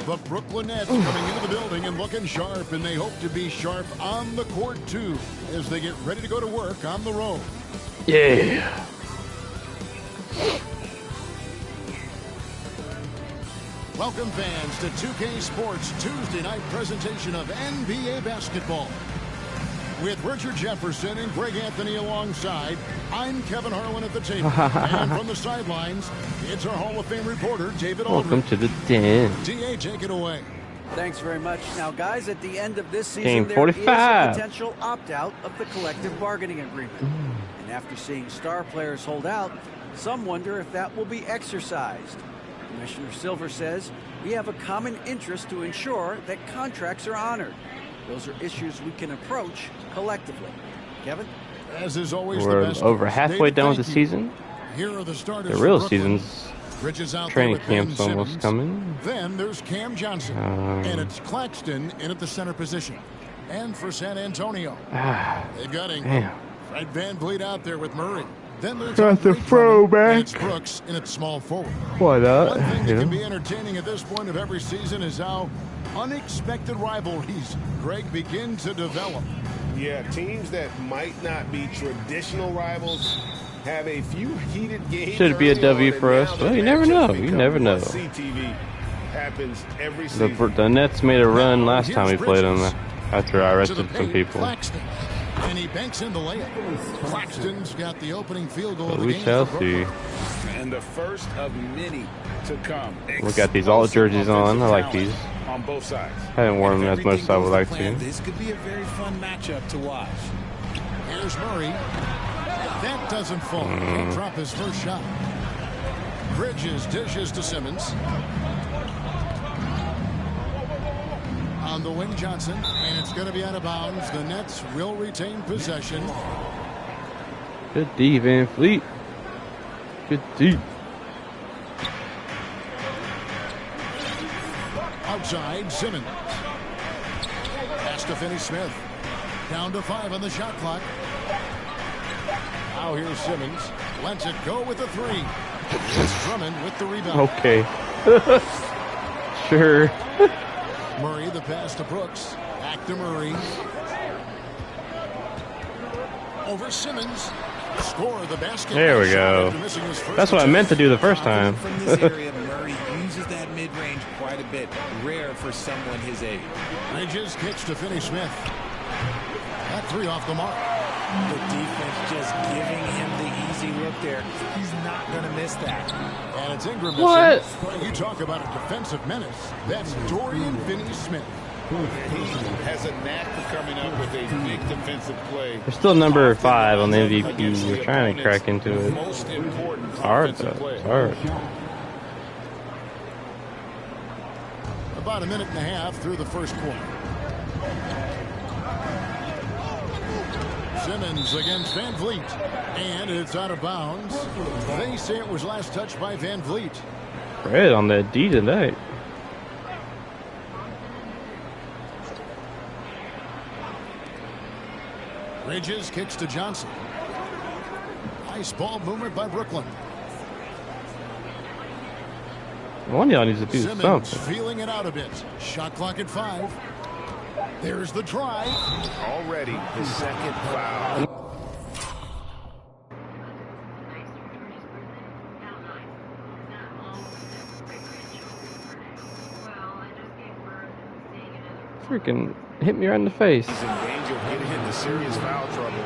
The Brooklyn Nets coming into the building and looking sharp, and they hope to be sharp on the court, too, as they get ready to go to work on the road. Yeah. Welcome, fans, to 2K Sports Tuesday night presentation of NBA basketball. With Richard Jefferson and Greg Anthony alongside, I'm Kevin Harlan at the table. And from the sidelines, it's our Hall of Fame reporter, David Aldridge. Welcome to the den. DA, take it away. Thanks very much. Now, guys, at the end of this season, Game there 45. is a potential opt-out of the collective bargaining agreement. And after seeing star players hold out, some wonder if that will be exercised. Commissioner Silver says we have a common interest to ensure that contracts are honored. Those are issues we can approach collectively. Kevin? As is always, We're the best over course. halfway David, done with the thank you. season. Here are the starters. The for real Brooklyn. season's Bridges out training there with Ben camp's almost Simmons. coming. Then there's Cam Johnson. And it's Claxton in at the center position. And for San Antonio, they've got Ingram. Fred VanVleet out there with Murray. Then there's Got the Andre throwback. Drummond, and it's Brooks in at small forward. Why not? One thing that can be entertaining at this point of every season is how unexpected rivalries, Greg, begin to develop. Yeah, teams that might not be traditional rivals have a few heated games. Should be a early W on, for and us. now Well, the you never matchups know. You become never know. CTV happens every season. The Nets made a run last Here's time we played them Bridges. after I To the arrested some paint, people. Claxton. And he banks in the layup. Claxton's got the opening field goal of But the we game shall for see. Brooklyn. And the first of many to come. We got these alt jerseys on. I like these. On both sides. Haven't worn them as much as I would like to. This could be a very fun matchup to watch. Here's Murray. That doesn't fall. He'll drop his first shot. Bridges dishes to Simmons. On the wing, Johnson, and it's going to be out of bounds. The Nets will retain possession. Good D, Van Fleet. Good D. Outside, Simmons. Pass to Finney-Smith. Down to 5 on the shot clock. Now here's Simmons. Lets it go with the 3. It's Drummond with the rebound. Okay. Sure. Murray, the pass to Brooks. Back to Murray. Over Simmons. Score the basket. There we go. That's what I meant to do the first time. From this area, Murray uses that mid-range quite a bit. Rare for someone his age. Bridges kicks to Finney-Smith. That 3 off the mark. The defense just giving him the easy look there. He's not going to miss that. And it's Ingram. What? You talk about a defensive menace. That's Dorian Finney-Smith. He has a knack for coming up with a big defensive play. We're still number 5 on the MVP. We're trying to crack into it. Most important It's hard, offensive though. play. It's hard. About a minute and a half through the first quarter. Simmons against VanVleet. And it's out of bounds. They say it was last touched by VanVleet. Red on that D tonight. Bridges kicks to Johnson. Nice ball movement by Brooklyn. One of y'all needs to do Simmons something. feeling it out a bit. Shot clock at 5. There's the try. Already his second foul. Freaking hit me right in the face. He's in danger of getting into serious foul trouble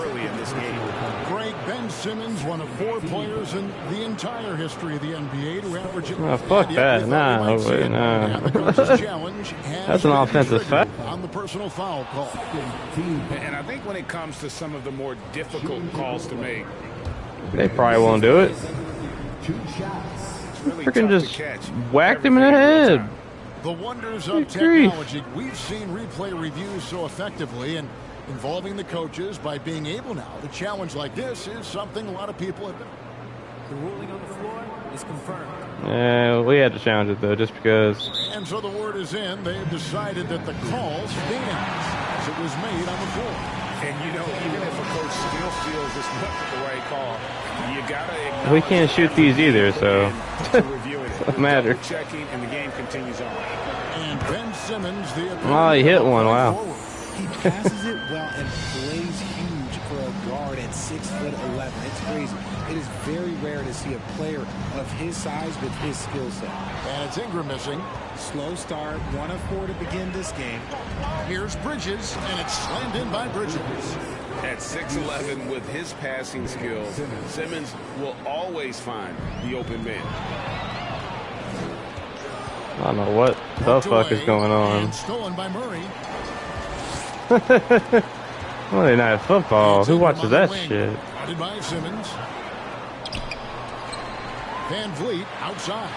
early in this game. Greg, Ben Simmons, one of 4 players in the entire history of the NBA to average it. Oh, fuck that. Nah, wait, nah. And the coach's challenge has That's an been offensive triggered foul. on the personal foul call. And I think when it comes to some of the more difficult calls to make, They probably won't do it. it's really Freaking tough just to catch whacked him in the everything in real head. time. The wonders Good of grief. technology. We've seen replay reviews so effectively, and involving the coaches by being able now to challenge like this is something a lot of people have been. The ruling on the floor is confirmed. Yeah, we had to challenge it though, just because. And so the word is in. They've decided that the call stands as it was made on the floor. And, you know, even if a coach still feels this wasn't the right call, you got to We can't shoot these either, so doesn't matter. Checking, and the game continues on. And Ben Simmons, the Oh, he hit one. Wow. He passes it well and plays huge for a guard at 6'11". It's crazy. It is very rare to see a player of his size with his skill set. And it's Ingram missing. Slow start, 1 of 4 to begin this game. Here's Bridges, and it's slammed in by Bridges. At 6'11", with his passing skills, Simmons will always find the open man. I don't know what the fuck is going on. Stolen by Murray. Monday Night Football. Who watches that shit? Guarded by Simmons. Van Vliet outside.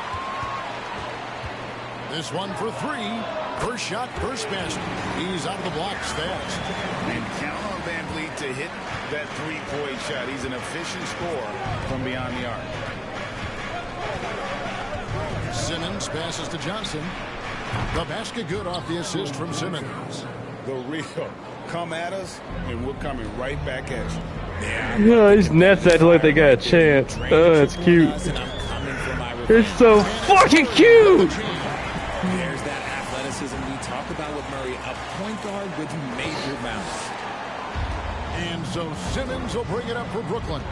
This one for 3. First shot, first basket. He's out of the blocks fast. And count on Van Vliet to hit that three-point shot. He's an efficient scorer from beyond the arc. Simmons passes to Johnson. The basket good off the assist from Simmons. The real come at us, and we're coming right back at you. No, these Nets act like they got a chance. Oh, it's cute. It's so fucking cute. There's that athleticism we talked about with Murray, a point guard with major bounce. And so Simmons will bring it up for Brooklyn.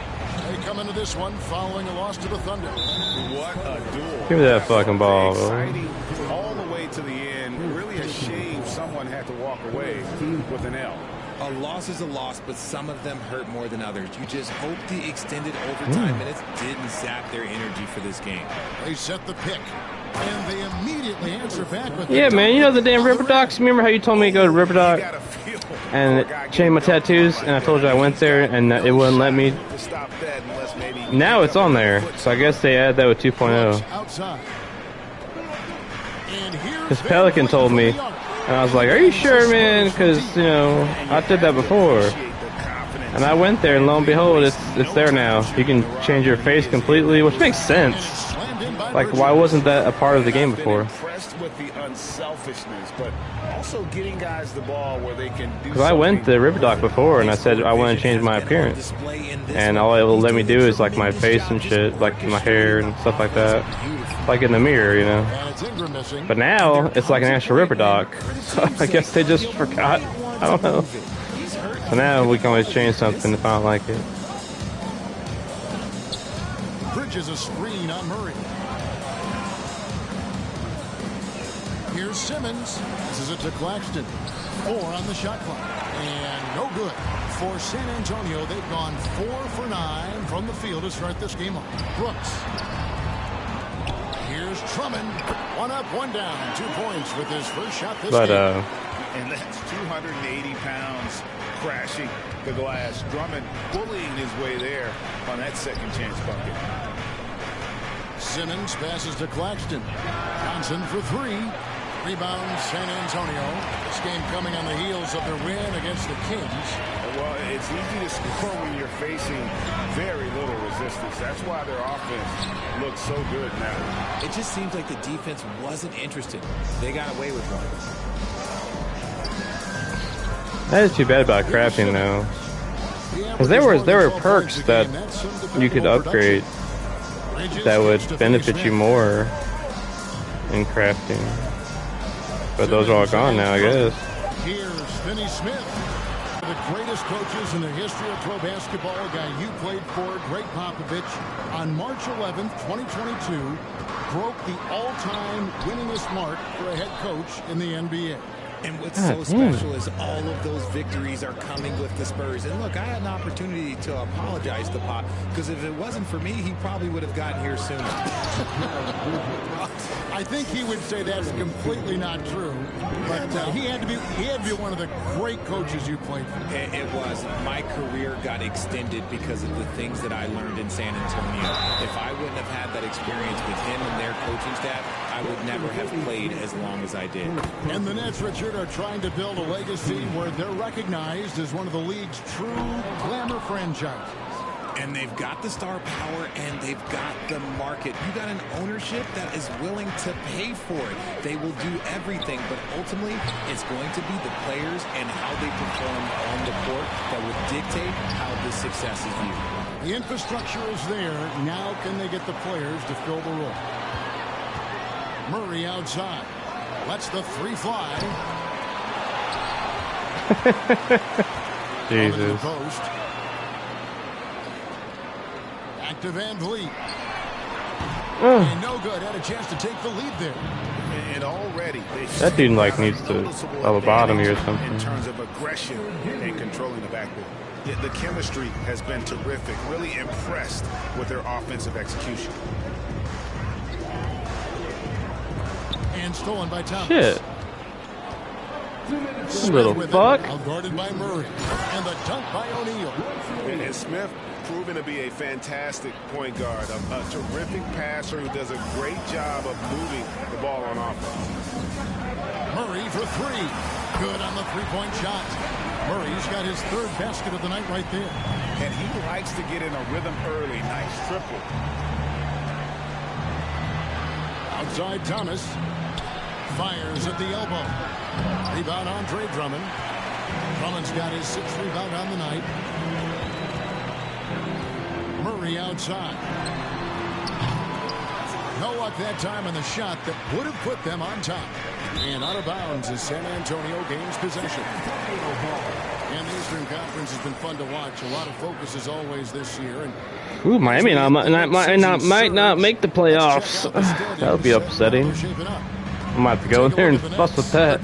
They come into this one following a loss to the Thunder. What a duel. Give me that fucking ball, bro. Exciting all the way to the end. Really a shame someone had to walk away with an L. A loss is a loss, but some of them hurt more than others. You just hope the extended overtime minutes didn't sap their energy for this game. They set the pick, and they immediately answer back with Yeah, man, you know the damn Ripper Docs? Remember how you told me to go to Ripper Doc and change my tattoos? And I told you I went there and it wouldn't let me. Now it's on there, so I guess they added that with 2.0. Because Pelican told me, and I was like, are you sure, man? Because, you know, I did that before. And I went there, and lo and behold, it's there now. You can change your face completely, which makes sense. Like, why wasn't that a part of the game before? Impressed with the unselfishness, but also getting guys the ball where they can do. Because I went to River Doc before, and I said I want to change my appearance, and all it will let me do is like my face and shit, like my hair and stuff like that, like in the mirror, you know. But now it's like an actual River Doc. So I guess they just forgot. I don't know. So now we can always change something if I don't like it. Bridges a screen on Murray. Here's Simmons. This is it to Claxton. 4 on the shot clock. And no good. For San Antonio, they've gone 4 for 9 from the field to start this game off. Brooks. Here's Drummond. 1 up, 1 down. 2 points with his first shot this game. And that's 280 pounds crashing the glass. Drummond bullying his way there on that second chance bucket. Simmons passes to Claxton. Johnson for 3. Rebound San Antonio. This game coming on the heels of their win against the Kings. Well, it's easy to score when you're facing very little resistance. That's why their offense looks so good now. It just seems like the defense wasn't interested. They got away with one. That is too bad about crafting, though. Because there were perks that you could upgrade that would benefit you more in crafting. But those are all gone now, I guess. Here's Finney Smith, the greatest coaches in the history of pro basketball, a guy you played for, Greg Popovich, on March 11th, 2022, broke the all-time winningest mark for a head coach in the NBA. And what's so special is all of those victories are coming with the Spurs. And look, I had an opportunity to apologize to Pop, because if it wasn't for me, he probably would have gotten here sooner. I think he would say that's completely not true. But he had to be one of the great coaches you played for. It was. My career got extended because of the things that I learned in San Antonio. If I wouldn't have had that experience with him and their coaching staff, I would never have played as long as I did. And the Nets, Richard, are trying to build a legacy where they're recognized as one of the league's true glamour franchises. And they've got the star power and they've got the market. You got an ownership that is willing to pay for it. They will do everything, but ultimately it's going to be the players and how they perform on the court that will dictate how this success is viewed. The infrastructure is there. Now can they get the players to fill the role? Murray outside. Lets the three fly. Jesus. Post. Back to Van Vliet. And no good. Had a chance to take the lead there. And already That dude like needs to lobotomy or something. in terms of aggression and controlling the backboard. Yeah, the chemistry has been terrific. Really impressed with their offensive execution. And stolen by Thomas. Shit. Little fuck. Guarded by Murray. And the dunk by O'Neal. And Smith proven to be a fantastic point guard, a terrific passer who does a great job of moving the ball on offense. Murray for three. Good on the three-point shot. Murray's got his third basket of the night right there. And he likes to get in a rhythm early. Nice triple. Outside Thomas. Fires at the elbow. Rebound Andre Drummond. Drummond's got his sixth rebound on the night. Murray outside. No luck that time on the shot that would have put them on top. And out of bounds as San Antonio gains possession. And the Eastern Conference has been fun to watch. A lot of focus as always this year. And Ooh, Miami might not make the playoffs. That would be upsetting. I might have to go in there and fuss with that.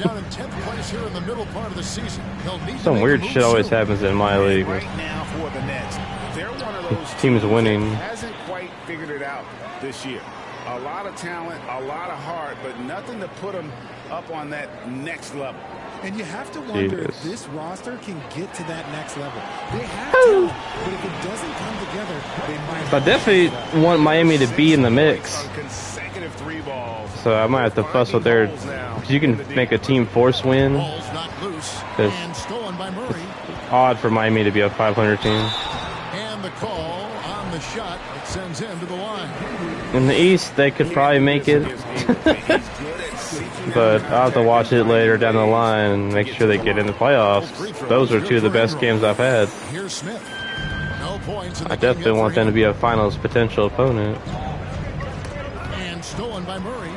Some weird shit always happens in my league. Team's winning. Hasn't quite figured it out this year. A lot of talent, a lot of heart, but nothing to put them up on that next level. And you have to wonder if this roster can get to that next level. They have to, but if it doesn't come together, they might. I definitely want Miami to be in the mix. Consecutive three balls. So I might have to fuss with their. You can make a team force win. It's odd for Miami to be a 500 team. And the call on the shot that sends him to the line. In the East, they could probably make it. But I'll have to watch it later down the line and make sure they get in the playoffs. Those are two of the best games I've had. Here's Smith. No points. I definitely want them to be a finals potential opponent. And stolen by Murray.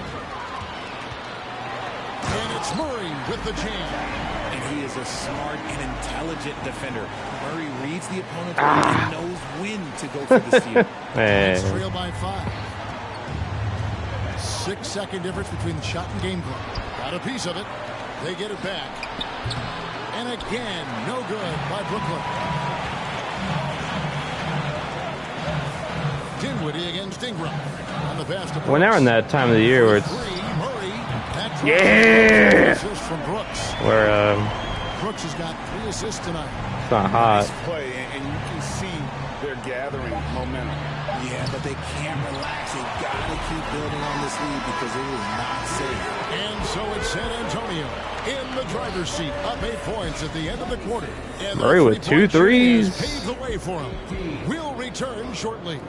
And it's Murray with the jam. And he is a smart and intelligent defender. Murray reads the opponent and knows when to go for the steal. Man. Trail by 5. 6-second difference between the shot and game clock. Got a piece of it. They get it back. And again, no good by Brooklyn. Dinwiddie against Ingram. On the pass to Brooks. We're now in that time of the year where it's from Brooks. where Brooks has got 3 assists tonight. it's not hot. Play, and you can see they're gathering momentum. Yeah, but they can't relax. They got to keep building on this lead because it is not safe. And so it's San Antonio in the driver's seat, up 8 points at the end of the quarter. And Murray with 2 threes. Paved the way for him. We'll return shortly.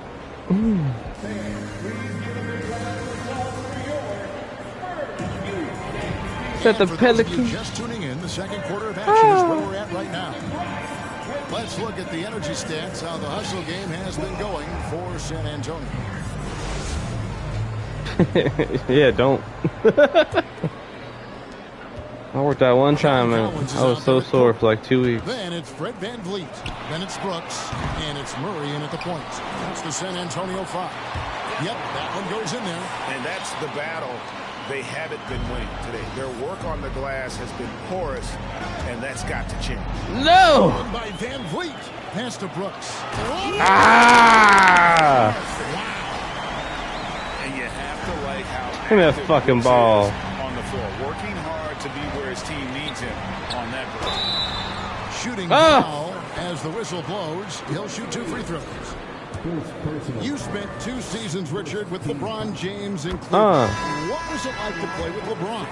At the Pelicans. Just tuning in, the second quarter of action is where we're at right now. Let's look at the energy stats, how the hustle game has been going for San Antonio. Yeah, don't. I worked out one time and I was so sore for like 2 weeks. Then it's Fred Van Vliet. Then it's Brooks. And it's Murray in at the points. That's the San Antonio 5. Yep, that one goes in there. And that's the battle they haven't been winning today. Their work on the glass has been porous, and that's got to change. No! By Van Vliet. Pass to Brooks. Ah! And you have to like how Give me a fucking ball. on the floor, working hard to be where his team needs him on that break. Shooting foul as the whistle blows. He'll shoot 2 free throws. You spent 2 seasons, Richard, with LeBron James in Cleveland. What was it like to play with LeBron?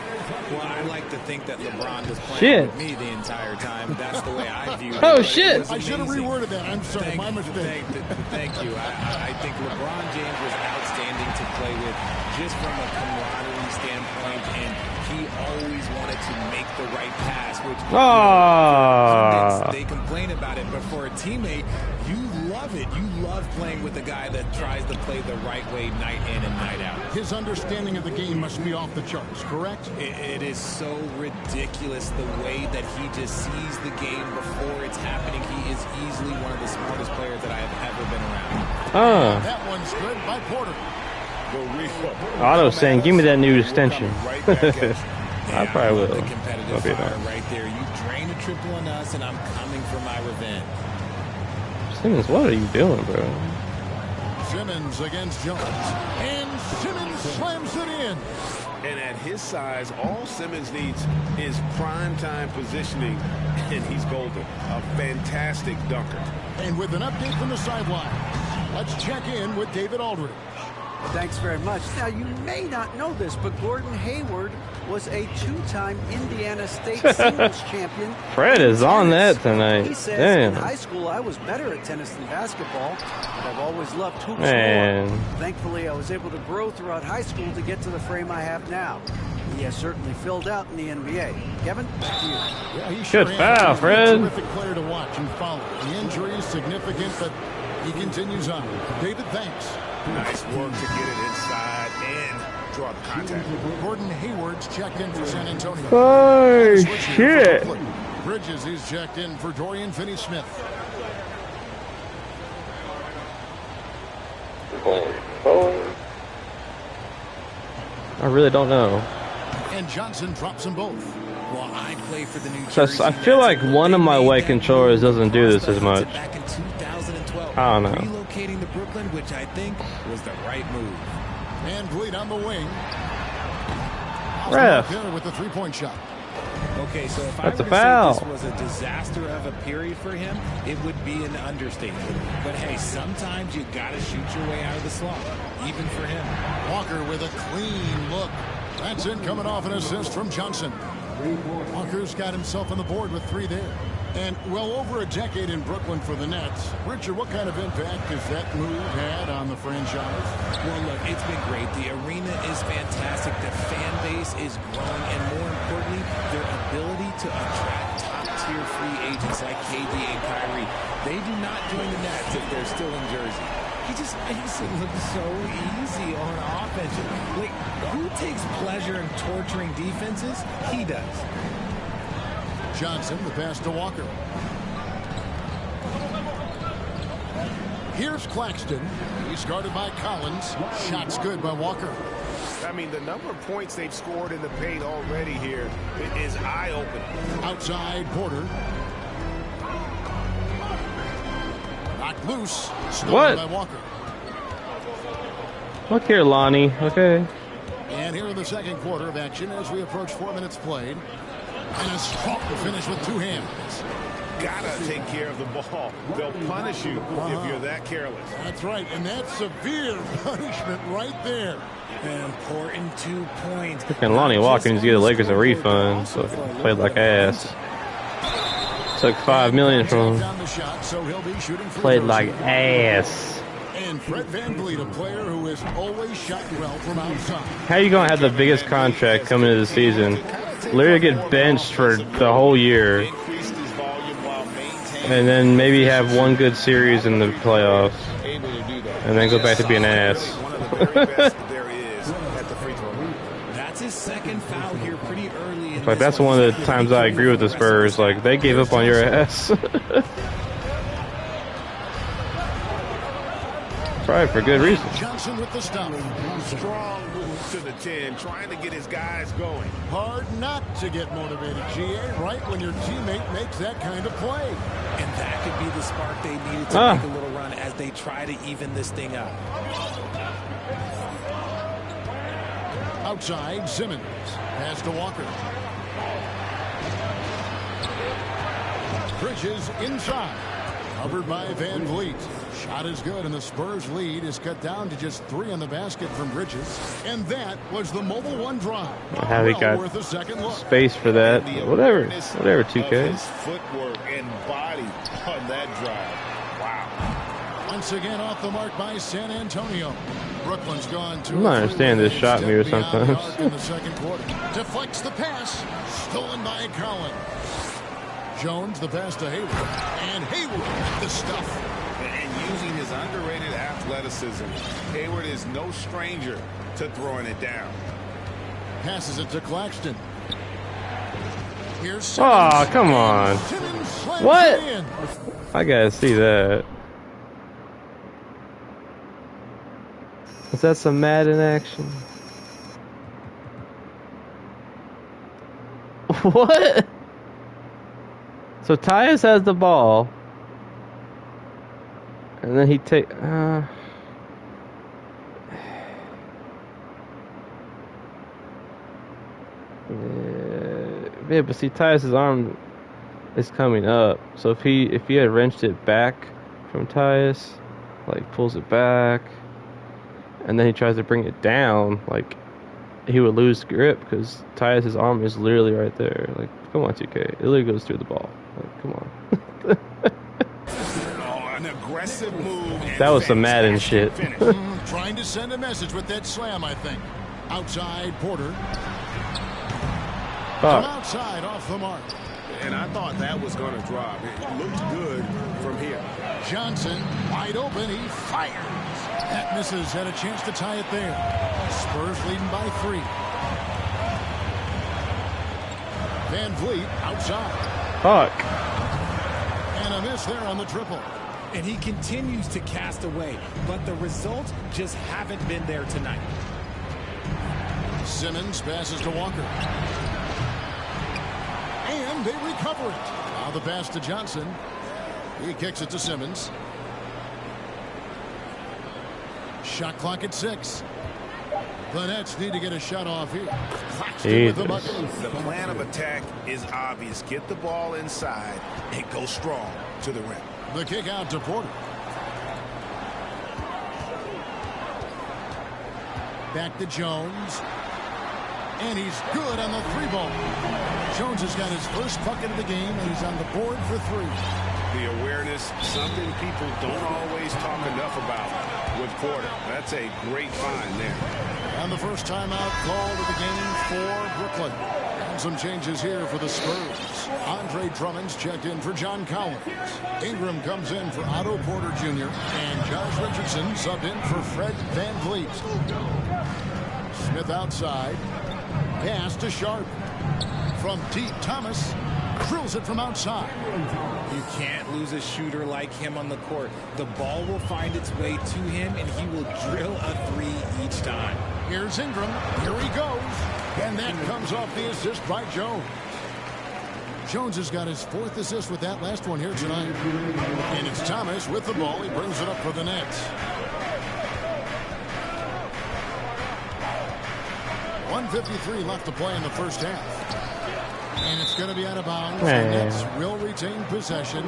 Well, I like to think that LeBron was playing with me the entire time. That's the way I view it. Oh, shit. I should have reworded that. I'm sorry. My mistake. Thank you. I think LeBron James was outstanding to play with just from a camaraderie standpoint, and he always wanted to make the right pass, which they complain about it, but for a teammate, you love it. You love playing with a guy that tries to play the right way night in and night out. His understanding of the game must be off the charts, correct? It is so ridiculous the way that he just sees the game before it's happening. He is easily one of the smartest players that I have ever been around. That one's good by Porter. Otto saying, give me that new extension. I probably will. The competitive fire right there. You drain a triple on us, and I'm coming for my revenge. Simmons, what are you doing, bro? Simmons against Jones. And Simmons slams it in. And at his size, all Simmons needs is prime-time positioning, and he's golden. A fantastic dunker. And with an update from the sideline, let's check in with David Aldridge. Thanks very much. Now, you may not know this, but Gordon Hayward was a 2-time Indiana State singles champion. Fred is on that tonight. He says, damn. in high school, I was better at tennis than basketball, but I've always loved hoops Man. more. Thankfully, I was able to grow throughout high school to get to the frame I have now. He has certainly filled out in the NBA. Kevin, back to you. Yeah, he Good foul, Fred. He's a terrific player to watch and follow. The injury is significant, but he continues on. David, thanks. Nice work to get it inside and draw the contact. Gordon Hayward's checked in for San Antonio. Oh, shit. Bridges is checked in for Dorian Finney-Smith. I really don't know. And Johnson drops them both. Well, I play for the New Jersey. I feel like one of my weight controllers doesn't do this as much. Back in 2012, I don't know. relocating to Brooklyn, which I think was the right move. And Bleed on the wing. Ref. With the three-point shot. Okay, so if That's I a were to foul. say this was a disaster of a period for him, it would be an understatement. But hey, sometimes you got to shoot your way out of the slump, even for him. Walker with a clean look. That's it, coming off an assist from Johnson. Walker's got himself on the board with 3 there. And well over a decade in Brooklyn for the Nets. Richard, what kind of impact has that move had on the franchise? Well, look, it's been great. The arena is fantastic. The fan base is growing. And more importantly, their ability to attract top-tier free agents like KD and Kyrie. They do not join the Nets if they're still in Jersey. He just makes it look so easy on offense. Like, who takes pleasure in torturing defenses? He does. Johnson, the pass to Walker. Here's Claxton. He's guarded by Collins. Shot's good by Walker. I mean, the number of points they've scored in the paint already here is eye-opening. Outside, Porter. Knocked loose. Stolen by Walker. Look here, Lonnie. Okay. And here in the second quarter of action as we approach 4 minutes played. And a strong finish with 2 hands. Gotta take care of the ball. They'll punish you if you're that careless. That's right, and that's severe punishment right there. An important 2 points. Freaking Lonnie Walker needs to give the Lakers a refund, so he played like ass. Took $5 million from him. Played like ass. And Fred VanVleet, a player who has always shot well from outside. How you gonna have the biggest contract coming into the season? Literally get benched for the whole year, and then maybe have one good series in the playoffs, and then go back to being ass. That's his second foul here pretty early. Like that's one of the times I agree with the Spurs. Like they gave up on your ass. Probably for good reason. Johnson with the stop. Strong move to the 10, trying to get his guys going. Hard not to get motivated, GA, right when your teammate makes that kind of play. And that could be the spark they needed to make a little run as they try to even this thing up. Outside, Simmons. Pass to Walker. Bridges inside. Covered by VanVleet. Shot is good, and the Spurs lead is cut down to just 3 on the basket from Bridges. And that was the Mobile One drive. How he got worth a second look. Space for that. Whatever, 2K. His footwork and body on that drive. Wow. Once again off the mark by San Antonio. Brooklyn's gone to. I'm not understanding this shot mirror sometimes. In the second quarter. Deflects the pass. Stolen by Collins. Jones the pass to Hayward. And Hayward the stuff. And using his underrated athleticism, Hayward is no stranger to throwing it down. Passes it to Claxton. Here's Simmons. Oh, come on. What? I gotta see that. Is that some Madden action? What? So Tyus has the ball. And then he take yeah, but see Tyus' arm is coming up. So if he had wrenched it back from Tyus, like pulls it back, and then he tries to bring it down, like he would lose grip because Tyus' arm is literally right there. Like, come on, 2K. It literally goes through the ball. Like, come on. Aggressive move. That was some Madden shit. Trying to send a message with that slam, I think. Outside Porter. From outside off the mark. And I thought that was going to drop. It looked good from here. Johnson wide open. He fires. That misses. Had a chance to tie it there. Spurs leading by 3. Van Vliet outside. Fuck. And a miss there on the triple. And he continues to cast away, but the results just haven't been there tonight. Simmons passes to Walker. And they recover it. Now the pass to Johnson. He kicks it to Simmons. Shot clock at 6. The Nets need to get a shot off here. With the plan of attack is obvious. Get the ball inside and go strong to the rim. The kick out to Porter. Back to Jones. And he's good on the 3-ball. Jones has got his first bucket of the game, and he's on the board for 3. The awareness, something people don't always talk enough about with Porter. That's a great find there. And the first timeout called of the game for Brooklyn. And some changes here for the Spurs. Andre Drummond's checked in for John Collins. Ingram comes in for Otto Porter Jr. And Josh Richardson subbed in for Fred Van Vliet. Smith outside. Pass to Sharp. From deep, Thomas drills it from outside. You can't lose a shooter like him on the court. The ball will find its way to him, and he will drill a 3 each time. Here's Ingram. Here he goes. And that comes off the assist by Jones. Jones has got his 4th assist with that last one here tonight. And it's Thomas with the ball. He brings it up for the Nets. 1:53 left to play in the first half. And it's going to be out of bounds. The Nets will retain possession.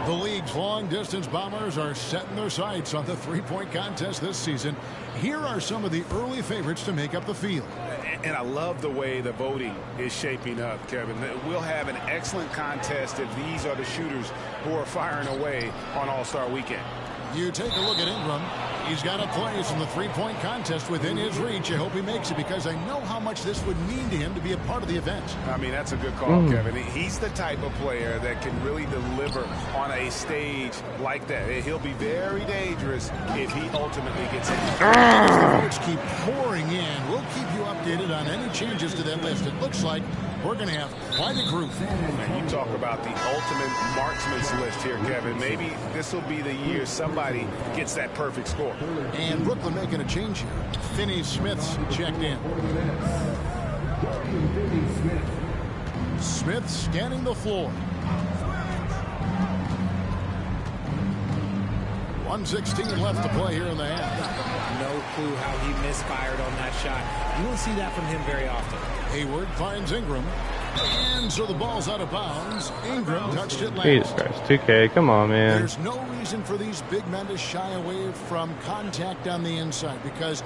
The league's long-distance bombers are setting their sights on the 3-point contest this season. Here are some of the early favorites to make up the field. And I love the way the voting is shaping up, Kevin. We'll have an excellent contest if these are the shooters who are firing away on All-Star Weekend. You take a look at Ingram. He's got a place in the 3-point contest within his reach. I hope he makes it because I know how much this would mean to him to be a part of the event. I mean, that's a good call, Kevin. He's the type of player that can really deliver on a stage like that. He'll be very dangerous if he ultimately gets it. The votes keep pouring in. We'll keep you updated on any changes to that list. It looks like we're going to have quite a group. Man, you talk about the ultimate marksman's list here, Kevin. Maybe this will be the year somebody gets that perfect score. And Brooklyn making a change here. Finney-Smith's checked in. Smith scanning the floor. 1:16 left to play here in the half. No clue how he misfired on that shot. You won't see that from him very often. Hayward finds Ingram. And so the ball's out of bounds. Ingram touched it last. Jesus Christ, 2K, come on, man. There's no reason for these big men to shy away from contact on the inside, because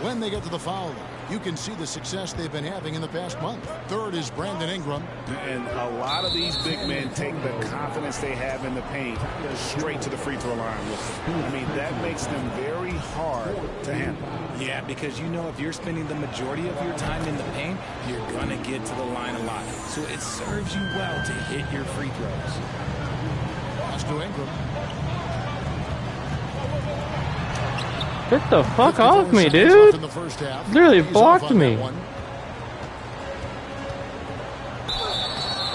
when they get to the foul line, you can see the success they've been having in the past month. Third is Brandon Ingram. And a lot of these big men take the confidence they have in the paint straight to the free throw line. I mean, that makes them very hard to handle. Yeah, because you know if you're spending the majority of your time in the paint, you're going to get to the line a lot. So it serves you well to hit your free throws. Pass to Ingram. Get the fuck off me, dude. Literally blocked me.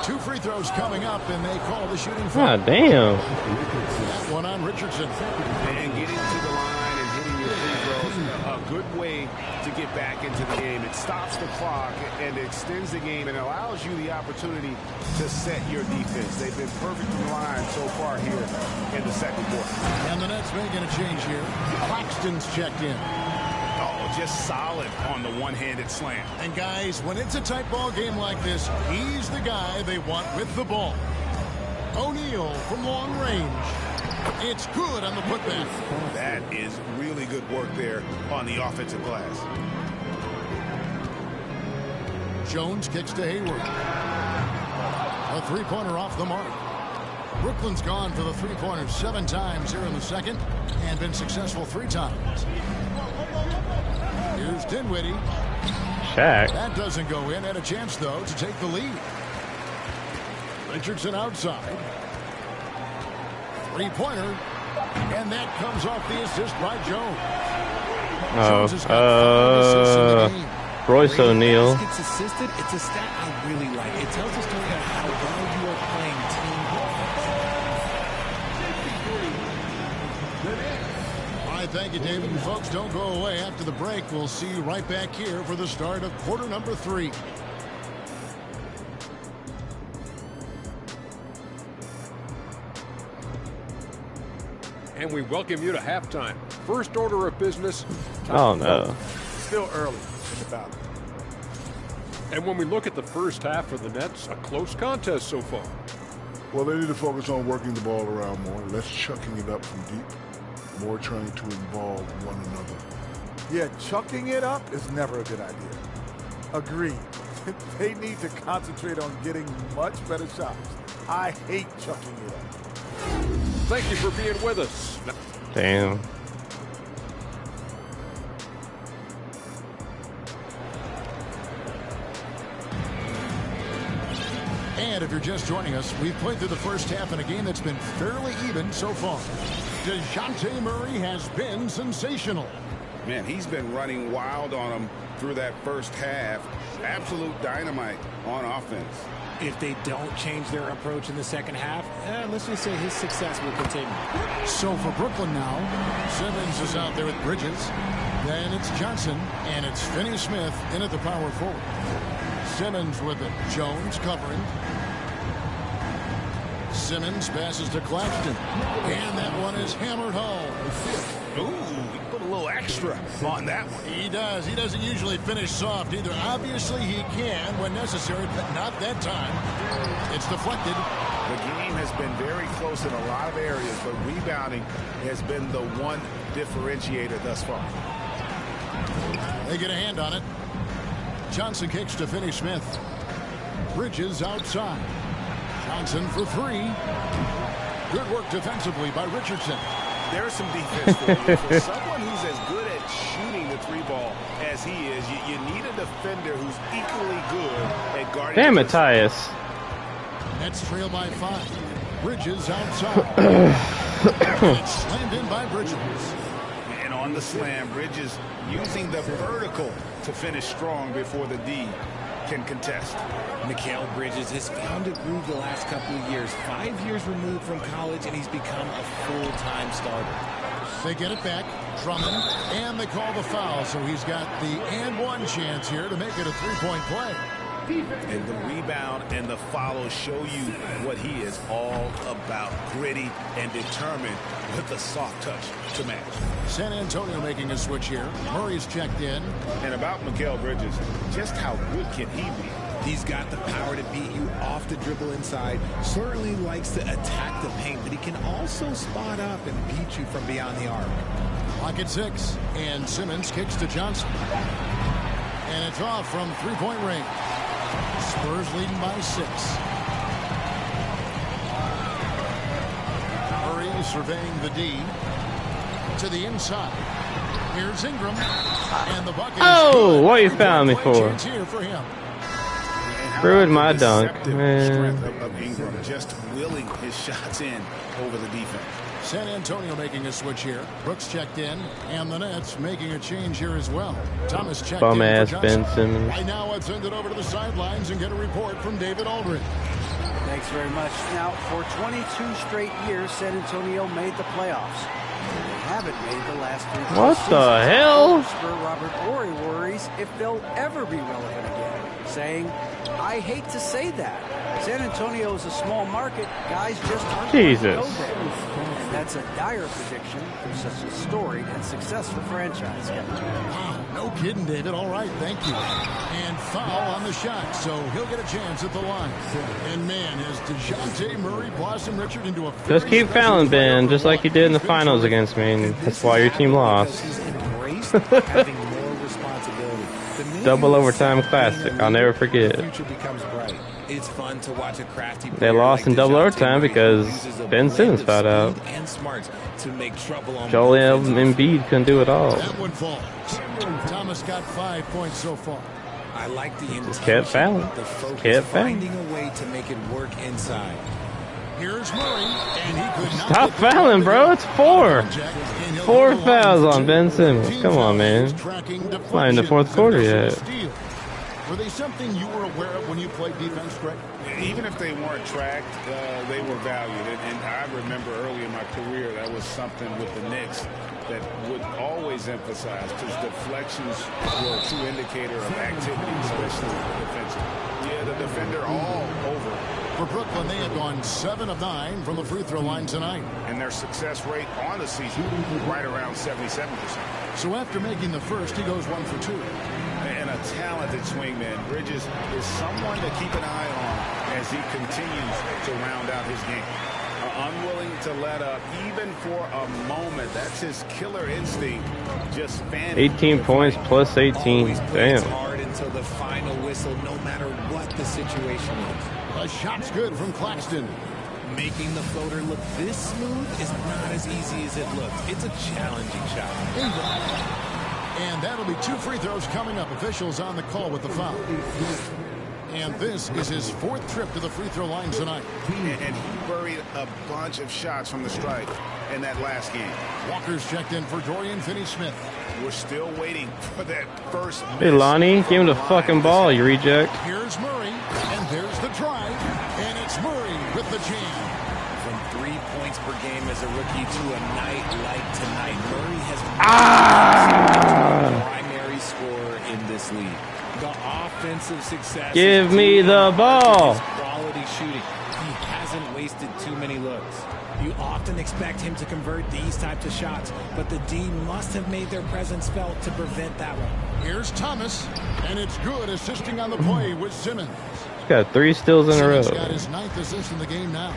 Two free throws coming up, and they call the shooting foul. God damn. That one on Richardson. And getting to the line and hitting your free throws, a good way to get back into the game. It stops the clock and extends the game and allows you the opportunity to set your defense. They've been perfect in the line so far here in the second quarter. And the Nets making a change here. Claxton's checked in. Oh, just solid on the one-handed slam. And guys, when it's a tight ball game like this, he's the guy they want with the ball. O'Neal from long range. It's good on the putback. That is really good work there on the offensive glass. Jones kicks to Hayward. A three-pointer off the mark. Brooklyn's gone for the three-pointer 7 times here in the second and been successful 3 times. Here's Dinwiddie. Shaq. That doesn't go in. Had a chance, though, to take the lead. Richardson outside. Three-pointer. And that comes off the assist by Jones. Royce O'Neal. Gets assisted. It's a stat I really like. It tells a story of how well you are playing team offense. All right, thank you, David. And folks, don't go away. After the break, we'll see you right back here for the start of quarter number 3. And we welcome you to halftime. First order of business. Oh, no. Still early in the battle. And when we look at the first half for the Nets, a close contest so far. Well, they need to focus on working the ball around more, less chucking it up from deep, more trying to involve one another. Yeah, chucking it up is never a good idea. Agreed. They need to concentrate on getting much better shots. I hate chucking it up. Thank you for being with us. Damn. And if you're just joining us, we've played through the first half in a game that's been fairly even so far. DeJounte Murray has been sensational. Man, he's been running wild on them through that first half. Absolute dynamite on offense. If they don't change their approach in the second half, let's just say his success will continue. So for Brooklyn now, Simmons is out there with Bridges. Then it's Johnson, and it's Finney-Smith in at the power forward. Simmons with it. Jones covering. Simmons passes to Claxton. And that one is hammered home. Ooh, he put a little extra on that one. He does. He doesn't usually finish soft either. Obviously, he can when necessary, but not that time. It's deflected. The game has been very close in a lot of areas, but rebounding has been the one differentiator thus far. They get a hand on it. Johnson kicks to Finney-Smith. Bridges outside. Johnson for 3. Good work defensively by Richardson. There's some defense for you. For someone who's as good at shooting the 3-ball as he is, you need a defender who's equally good at guarding. Damn it, Tyus. Nets trail by 5. Bridges outside. It's slammed in by Bridges. And on the slam, Bridges using the vertical to finish strong before the D can contest. Mikal Bridges has found a groove the last couple of years. 5 years removed from college, and he's become a full-time starter. They get it back. Drummond, and they call the foul, so he's got the and one chance here to make it a 3-point play. And the rebound and the follow show you what he is all about. Gritty and determined with the soft touch to match. San Antonio making a switch here. Murray's checked in. And about Mikal Bridges, just how good can he be? He's got the power to beat you off the dribble inside. Certainly likes to attack the paint, but he can also spot up and beat you from beyond the arc. Clock at 6, and Simmons kicks to Johnson. And it's off from three-point range. Spurs leading by 6. Murray surveying the D. To the inside. Here's Ingram. And the bucket Oh, what you found me for? Here for him. Ruined my dunk, man. Strength of Ingram, just willing his shots in over the defense. San Antonio making a switch here. Brooks checked in, and the Nets making a change here as well. Thomas checked Bum in ass for Ben Johnson. Simmons. Right now, let's send it over to the sidelines and get a report from David Aldridge. Thanks very much. Now, for 22 straight years, San Antonio made the playoffs. They haven't made the last 3 What seasons. the hell? Spur Robert Horry worries if they'll ever be relevant again, saying, I hate to say that. San Antonio is a small market. Guys just aren't going to go Jesus. there. And that's a dire prediction for such a storied and successful franchise. Wow, no kidding, David. All right, thank you. And foul on the shot, so he'll get a chance at the line. And man, has DeJounte Murray blossomed Richard into a Just keep fouling, Ben, just like you did in the finals against me, and that's why your team lost. He's embraced having more responsibility. The minute Double you overtime set classic, the I'll never the forget. future becomes bright. It's fun to watch a crafty They player lost like in double DeJounte overtime Murray because who uses a Ben blend Simmons of fouled out. speed and smarts to make trouble on Joel both ends of the Embiid couldn't do it all. That one falls. Thomas got 5 points so far. I like the intention, kept fouling. the focus, Kept fouling. finding a way to make it work inside. Here's Murray, and he could not Stop get the fouling, bro. It's 4. And he'll 4 go to the fouls line for on 2. Ben Simmons. Team Come on, man. fouls, tracking It's not in the fourth deflections, quarter and yet. steal. Were they something you were aware of when you played defense, Greg? Even if they weren't tracked, they were valued. And I remember early in my career, that was something with the Knicks that would always emphasize, because deflections were a true indicator of activity, especially defensive. Yeah, the defender all over. For Brooklyn, they have gone 7 of 9 from the free throw line tonight. And their success rate on the season, right around 77%. So after making the first, he goes 1 for 2. And a talented swingman. Bridges is someone to keep an eye on as he continues to round out his game. Unwilling to let up even for a moment. That's his killer instinct. Just 18 points plus 18. Always plays Damn. hard until the final whistle, no matter what the situation is. A shot's good from Claxton. Making the floater look this smooth is not as easy as it looks. It's a challenging shot. Ingram. And that'll be 2 free throws coming up. Officials on the call with the foul. And this is his 4th trip to the free throw line tonight. And he buried a bunch of shots from the stripe in that last game. Walker's checked in for Dorian Finney-Smith. We're still waiting for that first miss. Hey, Lonnie, give him the fucking ball, you reject. Here's Murray, and there's the drive. And it's Murray with the jam. From 3 points per game as a rookie to a night like tonight, Murray has been the primary scorer in this league. The offensive success. Give me the ball. Quality shooting. He hasn't wasted too many looks. You often expect him to convert these types of shots, but the D must have made their presence felt to prevent that one. Here's Thomas, and it's good assisting on the play with Simmons. He's got 3 steals in a row. Simmons got his 9th assist in the game now.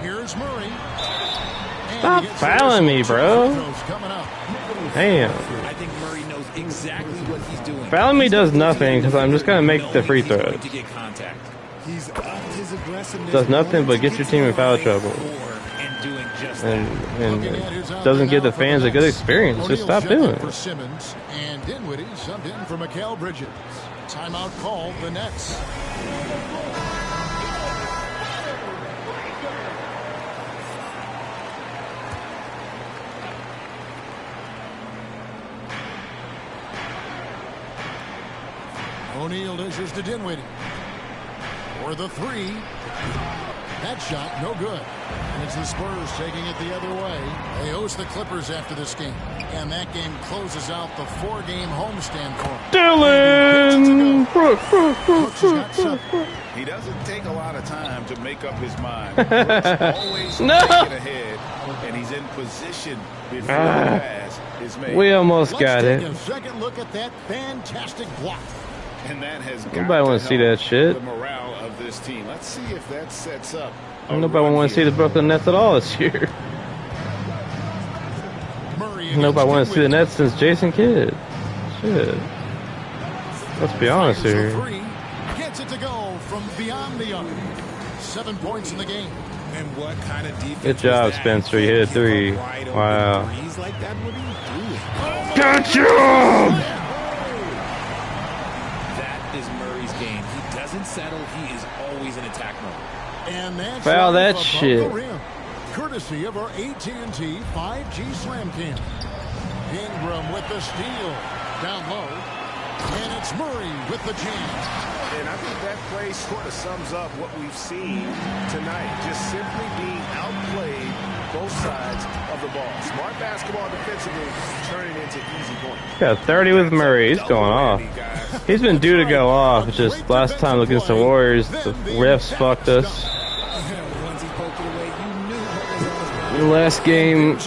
Here's Murray. And Stop he gets fouling me, bro. Coming up. Damn. I think Murray knows exactly what he's doing. Fouling me does nothing because I'm just going to make the free throws. To get contact. He's upped his aggressiveness. Does nothing but get your team in foul trouble. And doing just And doesn't give the fans a good experience. Just stop doing For it. Simmons, and Dinwiddie subbed in for Mikal Bridges. Timeout called the Nets. O'Neal dishes to Dinwiddie. For the 3. That shot, no good. And it's the Spurs taking it the other way. They host the Clippers after this game. And that game closes out the 4-game homestand for them. Dylan! He doesn't take a lot of time to make up his mind. Brooks always No! thinking ahead, and he's in position before the pass is made. We almost got Let's it. take a second look at that fantastic block. And that has got Nobody to wants to see help that shit. the morale of this team. Let's see if that sets up Nobody want to see the Brooklyn Nets at all this year. Nobody want to see the Nets since Jason Kidd. Shit. Let's be honest here. Gets it to go from beyond the arc. 7 points in the game. And what kind of defense? Good job, Spencer. You hit a 3. Wow. Like that, what are you doing? Gotcha! That is Murray's game. He doesn't settle. He is always in attack mode. And that's foul that above shit. the rim, courtesy of our AT&T 5G Slam Cam. Ingram with the steal. Down low. And it's Murray with the jam. And I think that play sort of sums up what we've seen tonight. Just simply being outplayed both sides of the ball. Smart basketball defensively, turning into easy points. Got 30 with Murray. He's going off. He's been due to go off. Just last time against the Warriors, the refs fucked us. The last game,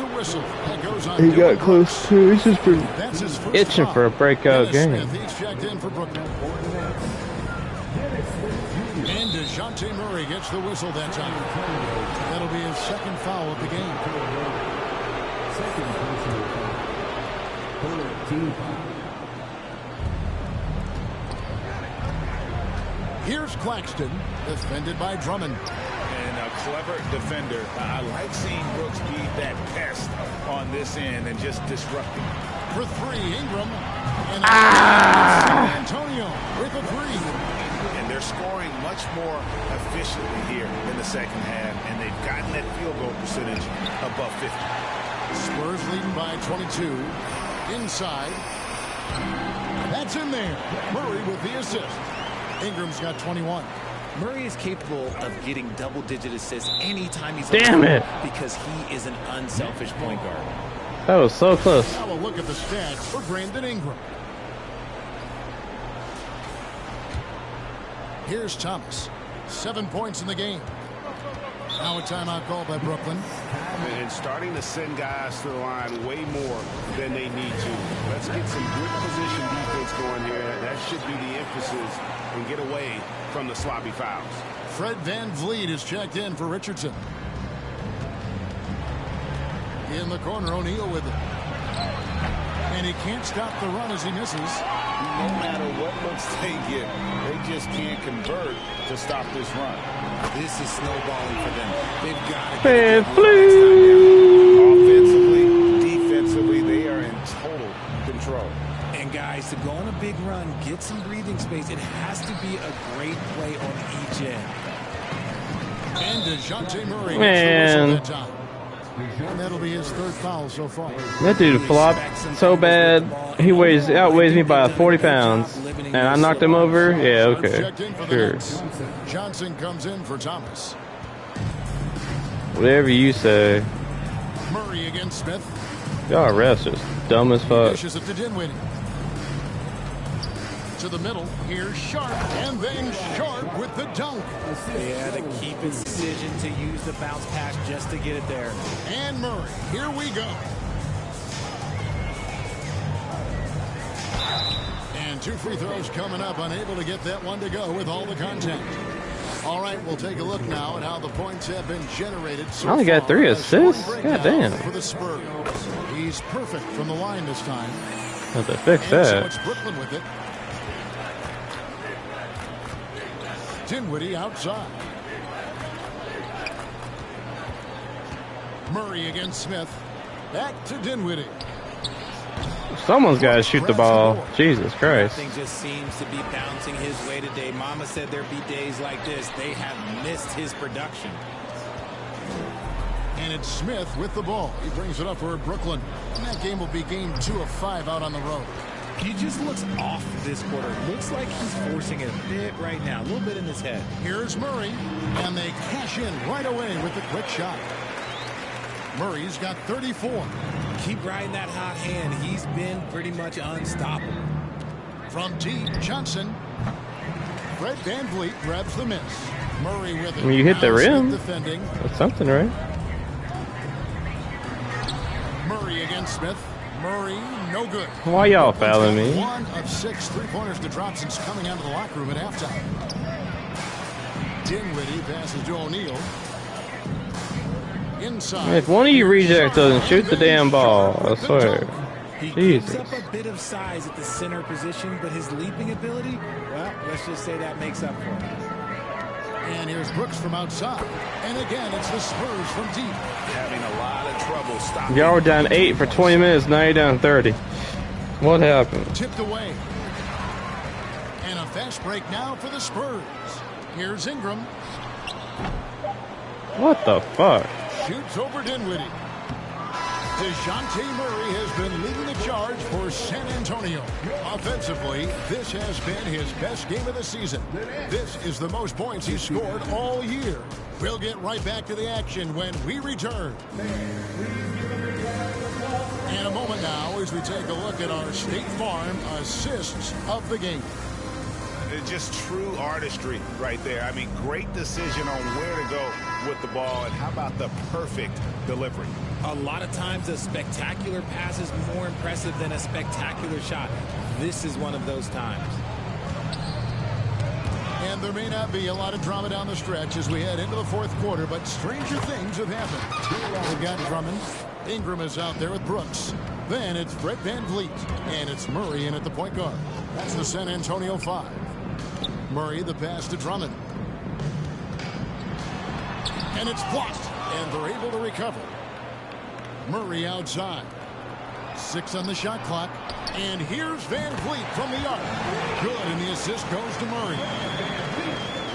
he got close to. He's just been itching for a breakout game. He's checked in for Brooklyn. And DeJounte Murray gets the whistle that time. That'll be his second foul of the game. Here's Claxton, defended by Drummond. And a clever defender. I like seeing Brooks be that pest on this end and just disrupting. For 3, Ingram. And San Antonio with a 3. And they're scoring much more efficiently here in the second half, and they've gotten that field goal percentage above 50. Spurs leading by 22. Inside. That's in there. Murray with the assist. Ingram's got 21. Murray is capable of getting double-digit assists anytime he's Damn it! Because he is an unselfish point guard. That was so close. Now a look at the stats for Brandon Ingram. Here's Thomas. 7 points in the game. Now a timeout called by Brooklyn. And starting to send guys to the line way more than they need to. Let's get some good position defense going here. That should be the emphasis and get away from the sloppy fouls. Fred VanVleet is checked in for Richardson. In the corner, O'Neal with it. And he can't stop the run as he misses. No matter what looks they get, they just can't convert to stop this run. This is snowballing for them. They've got to Offensively, defensively, they are in total control. And guys, to go on a big run, get some breathing space, it has to be a great play on each end. And DeJounte Murray Man. gets the whistle that time. And that'll be his 3rd foul so far. That dude flopped so bad. He outweighs me by 40 pounds. And I knocked him over? Yeah, okay. Sure. Johnson comes in for Thomas. Whatever you say. Murray against Smith. Y'all refs just dumb as fuck. Dishes it to Dinwiddie. To the middle. Here's Sharp. And then Sharp with the dunk. Yeah, the keep his decision to use the bounce pass just to get it there. And Murray. Here we go. And 2 free throws coming up. Unable to get that one to go with all the contact. All right, we'll take a look now at how the points have been generated. So I only got 3 assists? God damn. For the Spurs. He's perfect from the line this time. Have to fix And so that. it's Brooklyn with it. Dinwiddie outside. Murray against Smith. Back to Dinwiddie. Someone's got to shoot the ball. Jesus Christ. Everything just seems to be bouncing his way today. Mama said there'd be days like this. They have missed his production. And it's Smith with the ball. He brings it up for Brooklyn. And that game will be game 2 of 5 out on the road. He just looks off this quarter. Looks like he's forcing it a bit right now. A little bit in his head. Here's Murray. And they cash in right away with the quick shot. Murray's got 34. Keep riding that hot hand. He's been pretty much unstoppable. From deep, Johnson. Fred VanVleet grabs the miss. Murray with it. When you hit the rim, defending. that's something, right? Murray against Smith. Murray, no good. Why y'all fouling me? 1 of 6 3-pointers to drop since coming out of the locker room at halftime. Dinwiddie passes to O'Neal. Inside. If one of you rejects doesn't shoot the damn ball, I swear. He Jesus. gives up a bit of size at the center position, but his leaping ability, well, let's just say that makes up for it. And here's Brooks from outside. And again, it's the Spurs from deep. Having a lot of trouble stopping. Y'all were down 8 for 20 minutes, now you're down 30. What happened? Tipped away. And a fast break now for the Spurs. Here's Ingram. What the fuck? Shoots over Dinwiddie. DeJounte Murray has been leading the charge for San Antonio. Offensively, this has been his best game of the season. This is the most points he's scored all year. We'll get right back to the action when we return. And a moment now as we take a look at our State Farm assists of the game. Just true artistry right there. I mean, great decision on where to go with the ball, and how about the perfect delivery? A lot of times a spectacular pass is more impressive than a spectacular shot. This is one of those times. And there may not be a lot of drama down the stretch as we head into the fourth quarter, but stranger things have happened. We've got Drummond. Ingram is out there with Brooks. Then it's Brett Van Vliet, and it's Murray in at the point guard. That's the San Antonio 5. Murray, the pass to Drummond. And it's blocked, and they're able to recover. Murray outside. 6 on the shot clock. And here's Van Vliet from the arc. Good, and the assist goes to Murray.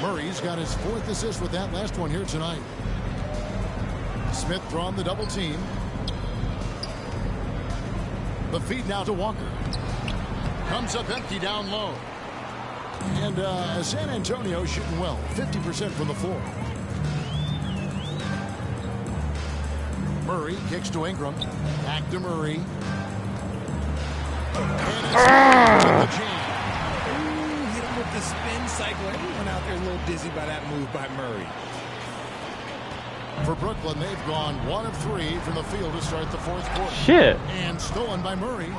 Murray's got his 4th assist with that last one here tonight. Smith throwing the double team. The feed now to Walker. Comes up empty down low. And San Antonio shooting well, 50% from the floor. Murray kicks to Ingram. Back to Murray. And it's Hit him with the spin cycle. Everyone out there a little dizzy by that move by Murray. For Brooklyn, they've gone 1 of 3 from the field to start the fourth quarter. Shit. And stolen by Murray.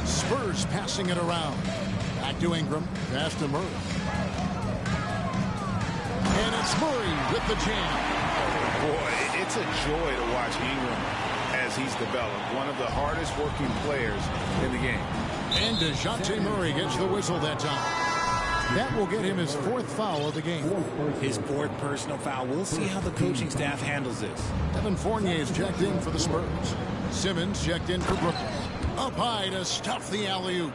Spurs passing it around. Back to Ingram. Pass to Murray. And it's Murray with the jam. Boy, it's a joy to watch Ingram as he's developed. One of the hardest working players in the game. And DeJounte Murray gets the whistle that time. That will get him his 4th foul of the game. His 4th personal foul. We'll see how the coaching staff handles this. Evan Fournier is checked in for the Spurs. Simmons checked in for Brooklyn. Up high to stuff the alley-oop.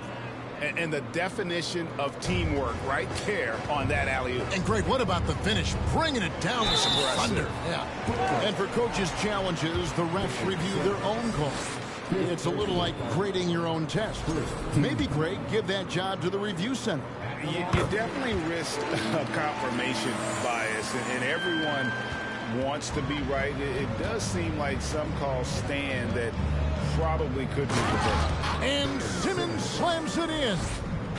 And the definition of teamwork right there on that alley-oop. And Greg, what about the finish? Bringing it down with some thunder. Yeah. And for coaches' challenges, the refs review their own call. It's a little like grading your own test. Maybe, Greg, give that job to the review center. You definitely risk a confirmation bias, and everyone wants to be right. It does seem like some calls stand that probably could be reversed. And Simmons slams it in.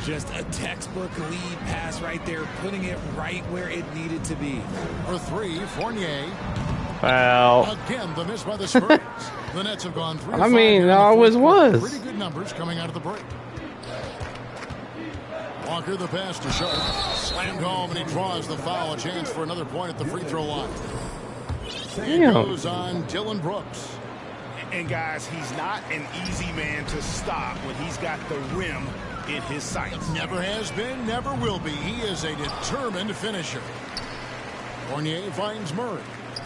Just a textbook lead pass right there, putting it right where it needed to be. For 3, Fournier. Foul. Again, the miss by the Spurs. The Nets have gone 3 of 5. I mean, it always was. Pretty good numbers coming out of the break. Walker, the pass to Sharp. Slammed home, and he draws the foul. A chance for another point at the free throw line. It goes on Dylan Brooks. And guys, he's not an easy man to stop when he's got the rim in his sights. Never has been, never will be. He is a determined finisher. Fournier finds Murray.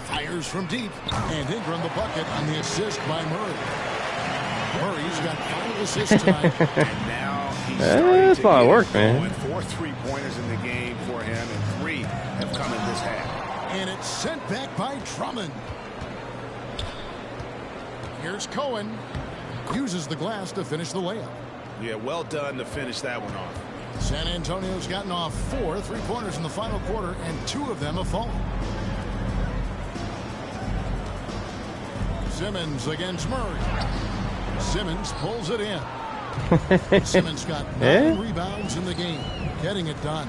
Fires from deep. And Ingram the bucket on the assist by Murray. Murray's got 5 assists tonight. And now he's That's a lot of work, man. 4 3-pointers in the game for him, and 3 have come in this half. And it's sent back by Drummond. Here's Cohen. Uses the glass to finish the layup. Yeah, well done to finish that one off. San Antonio's gotten off 4 3-pointers in the final quarter, and 2 of them have fallen. Simmons against Murray. Simmons pulls it in. Simmons got 9 rebounds in the game, getting it done.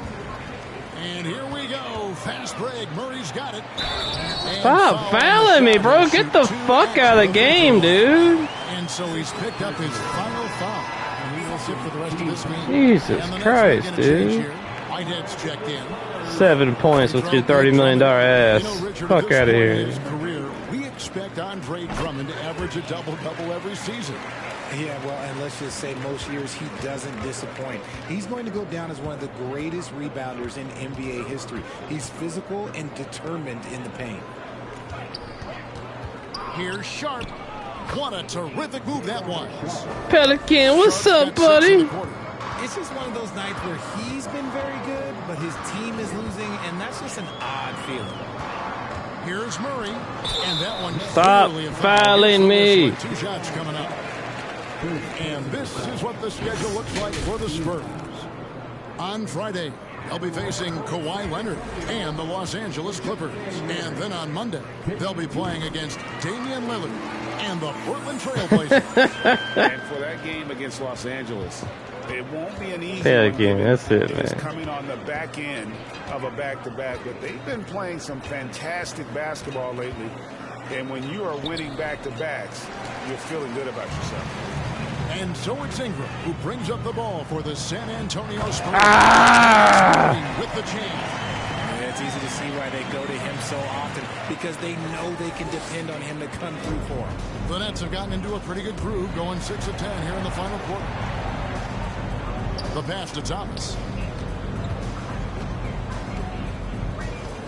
And here we go. Fast break. Murray's got it. And Stop fouling me, bro. Get the fuck out of the game, dude. And so he's picked up his final foul. And he will sit for the rest of this game. Jesus Christ, dude. Whitehead's checked in. 7 points with your $30 million ass. Fuck out of here. Career, we expect Andre Drummond to average a double-double every season. Yeah, well, and let's just say most years he doesn't disappoint. He's going to go down as one of the greatest rebounders in NBA history. He's physical and determined in the paint. Here's Sharp. What a terrific move that was. Pelican, what's up, buddy? It's just one of those nights where he's been very good, but his team is losing, and that's just an odd feeling. Here's Murray, and that one. Stop fouling me. 2 shots coming up. And this is what the schedule looks like for the Spurs. On Friday, they'll be facing Kawhi Leonard and the Los Angeles Clippers. And then on Monday, they'll be playing against Damian Lillard and the Portland Trailblazers. And for that game against Los Angeles, it won't be an easy game. That's it, It's man. coming on the back end of a back-to-back, but they've been playing some fantastic basketball lately. And when you are winning back-to-backs, you're feeling good about yourself. And so it's Ingram who brings up the ball for the San Antonio Spurs. With the change. Yeah, it's easy to see why they go to him so often, because they know they can depend on him to come through for them. The Nets have gotten into a pretty good groove, going 6 of 10 here in the final quarter. The pass to Thomas.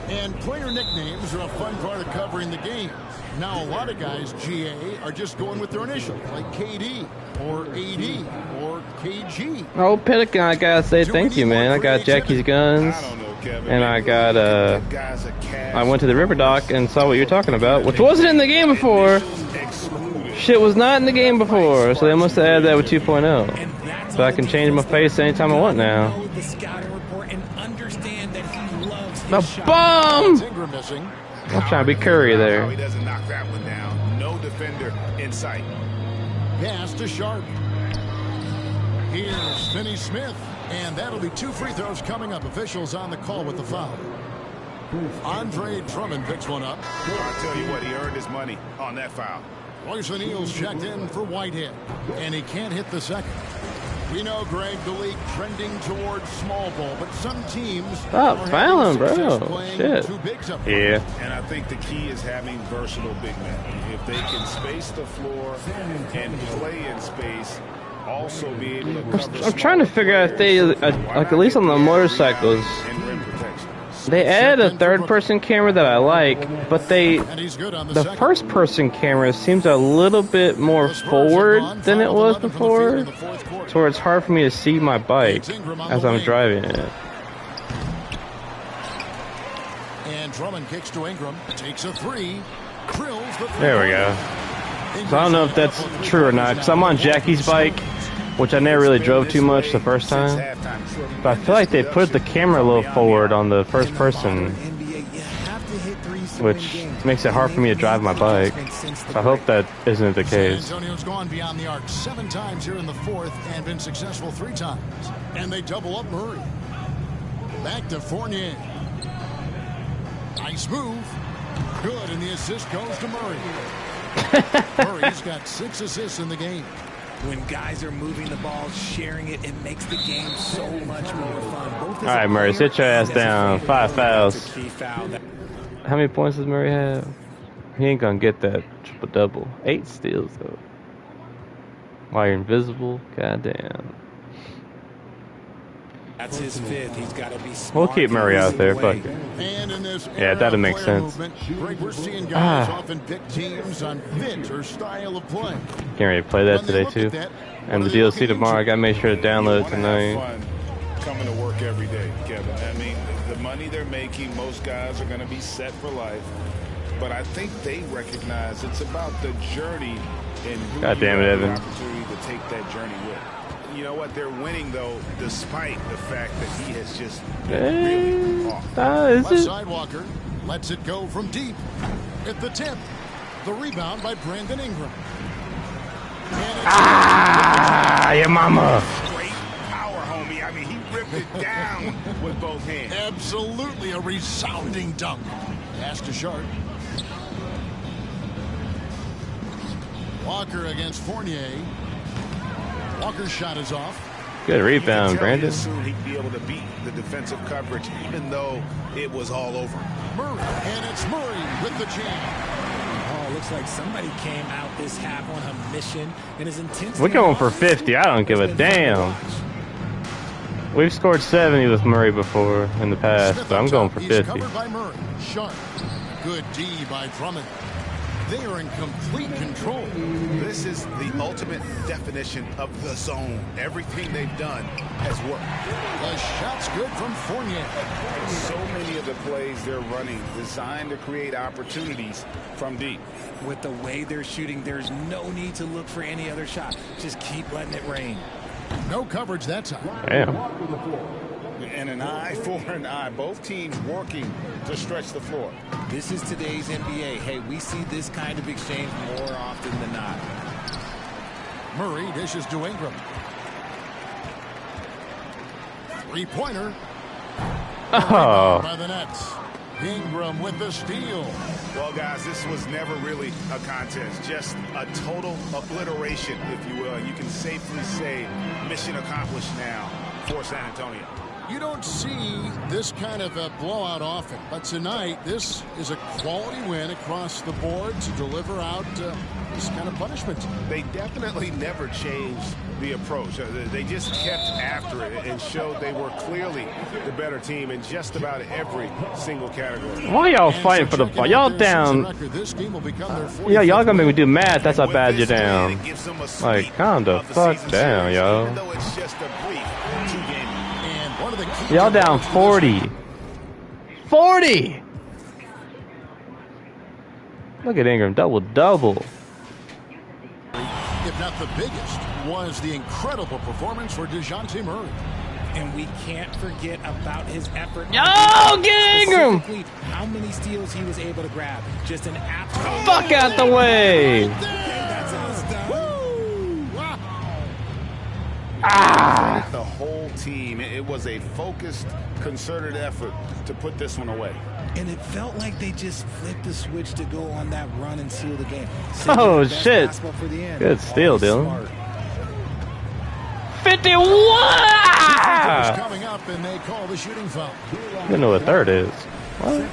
And player nicknames are a fun part of covering the game. Now, a lot of guys, GA, are just going with their initials, like KD or AD or KG. Oh, Pelican, I gotta say thank you, man. I got Jackie's guns, and I got, I went to the River Dock and saw what you're talking about, which wasn't in the game before. Shit was not in the game before, so they must have added that with 2.0. So I can change my face anytime I want now. The bomb! I'm trying to be Curry there. He doesn't knock that one down. No defender in sight. Pass to Sharp. Here's Finney Smith. And that'll be 2 free throws coming up. Officials on the call with the foul. Andre Drummond picks one up. I'll tell you what, he earned his money on that foul. Royce O'Neal's checked in for Whitehead. And he can't hit the second. We know, Greg, the league trending towards small ball, but some teams stop fouling, bro. Shit. Yeah. And I think the key is having versatile big men. If they can space the floor and play in space, also be able to cover. I'm trying to figure out if they, like at least on the motorcycles, they added a third-person camera that I like, but the first-person camera seems a little bit more forward than it was before, so it's hard for me to see my bike as I'm driving it. And Drummond kicks to Ingram, takes a 3, drills the 3. There we go. So I don't know if that's true or not, because I'm on Jackie's bike, which I never really drove too much the first time. But I feel like they put the camera a little forward on the first person, which makes it hard for me to drive my bike. So I hope that isn't the case. San Antonio's gone beyond the arc 7 times here in the 4th and been successful 3 times. And they double up Murray. Back to Fournier. Nice move. Good, and the assist goes to Murray. Murray's got 6 assists in the game. When guys are moving the ball, sharing it, it makes the game so much more fun. All right, Murray, sit your ass down. 5 fouls. How many points does Murray have? He ain't gonna get that triple-double. 8 steals, though. Why, you're invisible? Goddamn. That's his 5th. He's got to be smart. We'll keep Murray out there. Fuck it. Yeah, that'll make sense. We're seeing guys often pick teams on fit or style of play. Can't really play that today, too. And the DLC tomorrow, I gotta make sure to download it tonight. Coming to work every day, Kevin. I mean, the money they're making, most guys are going to be set for life. But I think they recognize it's about the journey and who God damn it, Evan. opportunity to take that journey with. You know what? They're winning, though, despite the fact that he has just really off. Left side Walker lets it go from deep. At the tip. The rebound by Brandon Ingram. Your mama. Great power, homie. I mean, he ripped it down with both hands. Absolutely a resounding dunk. Pass to Sharp. Walker against Fournier. Walker's shot is off. Good rebound, Brandon. Soon he'd be able to beat the defensive coverage, even though it was all over. Murray, and it's Murray with the jam. Oh, looks like somebody came out this half on a mission and his intensity. We're going for 50. I don't give a damn. We've scored 70 with Murray before in the past, but I'm going for 50. He's covered by Murray. Sharp. Good D by Drummond. They are in complete control. This is the ultimate definition of the zone. Everything they've done has worked. The shot's good from Fournier. So many of the plays they're running designed to create opportunities from deep. With the way they're shooting, there's no need to look for any other shot. Just keep letting it rain. No coverage that time. Damn. And an eye for an eye. Both teams working to stretch the floor. This is today's NBA. Hey, we see this kind of exchange more often than not. Murray dishes to Ingram. Three-pointer. Oh. By the Nets. Ingram with the steal. Well, guys, this was never really a contest. Just a total obliteration, if you will. And you can safely say mission accomplished now for San Antonio. You don't see this kind of a blowout often, but tonight this is a quality win across the board to deliver out this kind of punishment. They definitely never changed the approach. They just kept after it and showed they were clearly the better team in just about every single category. Why y'all fighting for the ball? Y'all down. Yeah, y'all gonna make me do math. That's how bad you're down. Like, calm the fuck down, y'all. Y'all down 40. 40! Look at Ingram, double-double. If not the biggest, was the incredible performance for DeJounte Murray. And we can't forget about his effort. Oh, get Ingram! How many steals he was able to grab. Just an absolute... Fuck out the way! Ah! The whole team, it was a focused, concerted effort to put this one away. And it felt like they just flipped the switch to go on that run and seal the game. Oh, shit. Good steal, Dylan. 51! Coming up, and they call the shooting foul. I don't know what third is. What?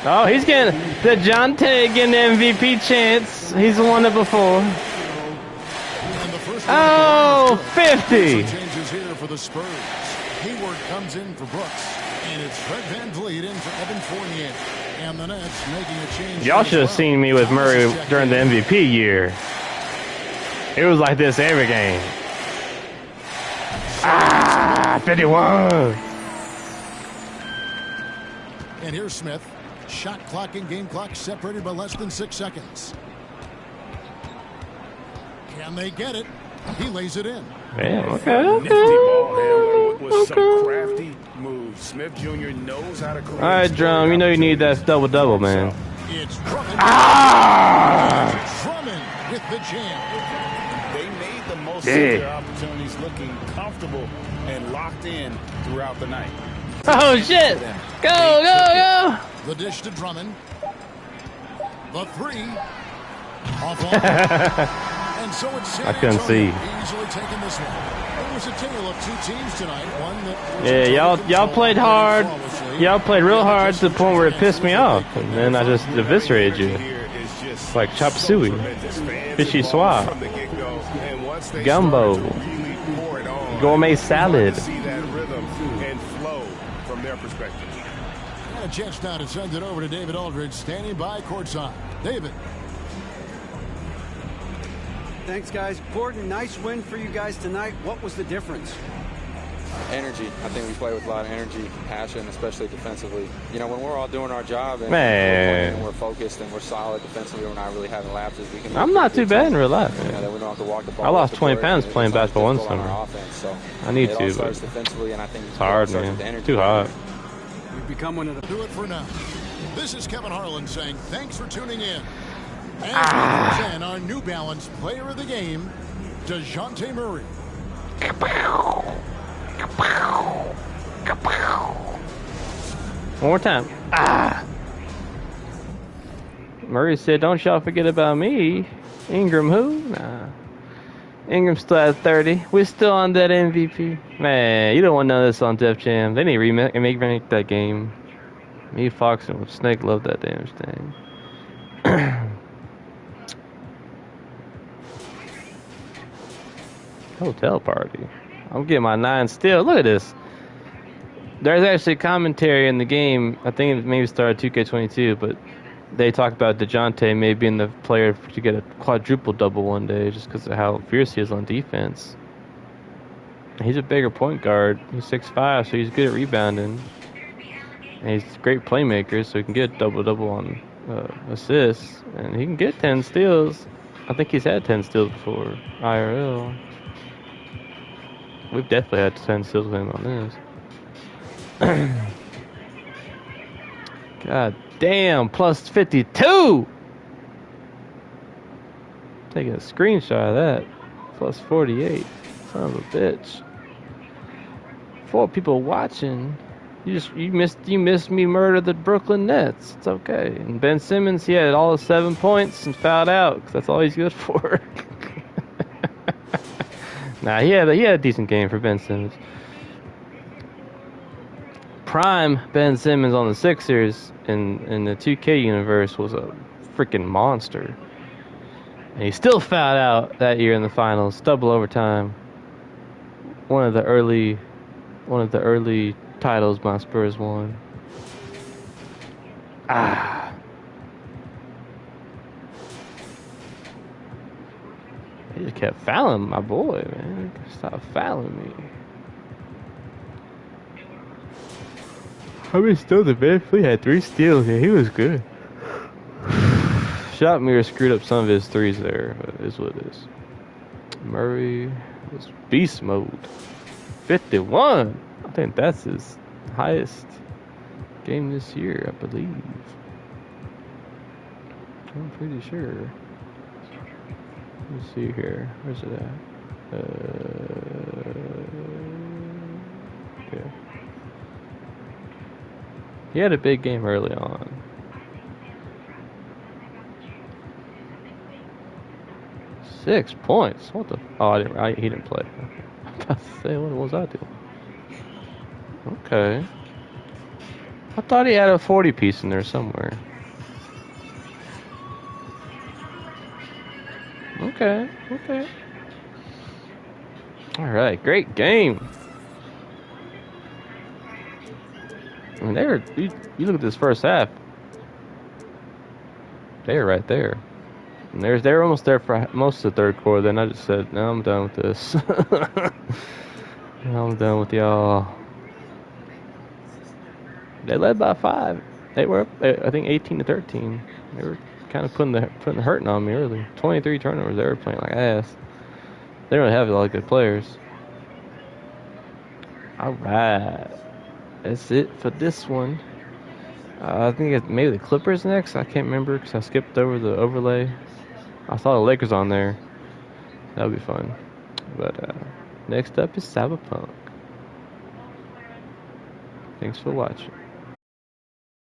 Oh, he's getting DeJounte getting the MVP chance. He's won it before. Oh, 50! Changes here for the Spurs. Hayward comes in for Brooks, and it's Fred VanVleet in for Evan Fournier. And the Nets making a change. Y'all should have seen me with Murray during the MVP year. It was like this every game. Ah, 51! And here's Smith. Shot clock and game clock separated by less than 6 seconds. Can they get it? He lays it in. Damn, okay. With some crafty moves. Smith Jr. knows how to create. All right, Drum, you know you need that double-double, man. It's Drummond. Drummond with the jam. They made the most of their opportunities, looking comfortable and locked in throughout the night. Oh, shit. Go. The dish to Drummond. The three. Off and so it's San I couldn't see. Easily taking this one. It was a tale of two teams tonight. One that Yeah, y'all played hard. Y'all played real hard to the point where it pissed me off, and then I just eviscerated you. Like chop suey, fishy swab, gumbo, gourmet salad. See that rhythm and flow from their perspective. A chance now to send it over to David Aldridge, standing by courtside. David. Thanks, guys. Gordon, nice win for you guys tonight. What was the difference? Energy. I think we play with a lot of energy, passion, especially defensively. You know, when we're all doing our job and we're focused and we're solid defensively, we're not really having lapses. We can. I'm not too bad in real life. You know, that we don't have to walk the ball. I lost 20 pounds playing basketball one summer. Offense, so I need to, but defensively, and I think it's hard, man. Too hot. We've become one of the. Do it for now. This is Kevin Harlan saying thanks for tuning in. And our New Balance player of the game, DeJounte Murray. One more time. Murray said, don't y'all forget about me. Ingram who? Nah. Ingram's still at 30. We're still on that MVP. Man, you don't want none of this on Def Jam. They need to remake that game. Me, Fox, and Snake love that damn thing. Hotel party. I'm getting my 9 still. Look at this. There's actually commentary in the game. I think it maybe started 2K22, but they talked about DeJounte maybe being the player to get a quadruple double one day just because of how fierce he is on defense. He's a bigger point guard. He's 6'5", so he's good at rebounding. And he's a great playmaker, so he can get double-double on assists. And he can get 10 steals. I think he's had 10 steals before, IRL. We've definitely had 10 steals with him on this. God damn, plus 52! Taking a screenshot of that. Plus 48. Son of a bitch. 4 people watching. You missed me murder the Brooklyn Nets. It's okay. And Ben Simmons, he had all 7 points and fouled out because that's all he's good for. Nah, he had a decent game for Ben Simmons. Prime Ben Simmons on the Sixers in the 2K universe was a freaking monster. And he still fouled out that year in the finals, double overtime. One of the early titles my Spurs won. He just kept fouling my boy, man. Stop fouling me. How many steals did Ben? He had 3 steals. Yeah, he was good. Shot mirror screwed up some of his threes there, but it is what it is. Murray was beast mode. 51. I think that's his highest game this year, I believe. I'm pretty sure. Let's see here. Where's it at? Yeah. He had a big game early on. Six points. What the? Oh, he didn't play. I was about to say, what was I doing? Okay. I thought he had a 40 piece in there somewhere. Okay. All right, great game. I mean, you look at this first half. They were right there. And they were almost there for most of the third quarter. Then I just said, no, I'm done with this. I'm done with y'all. They led by 5. They were up, I think, 18-13. They were kind of putting the hurting on me early. 23 turnovers. They were playing like ass. They don't have a lot of good players. All right. That's it for this one. I think it's maybe the Clippers next. I can't remember because I skipped over the overlay. I saw the Lakers on there. That would be fun. But next up is Cyberpunk. Thanks for watching.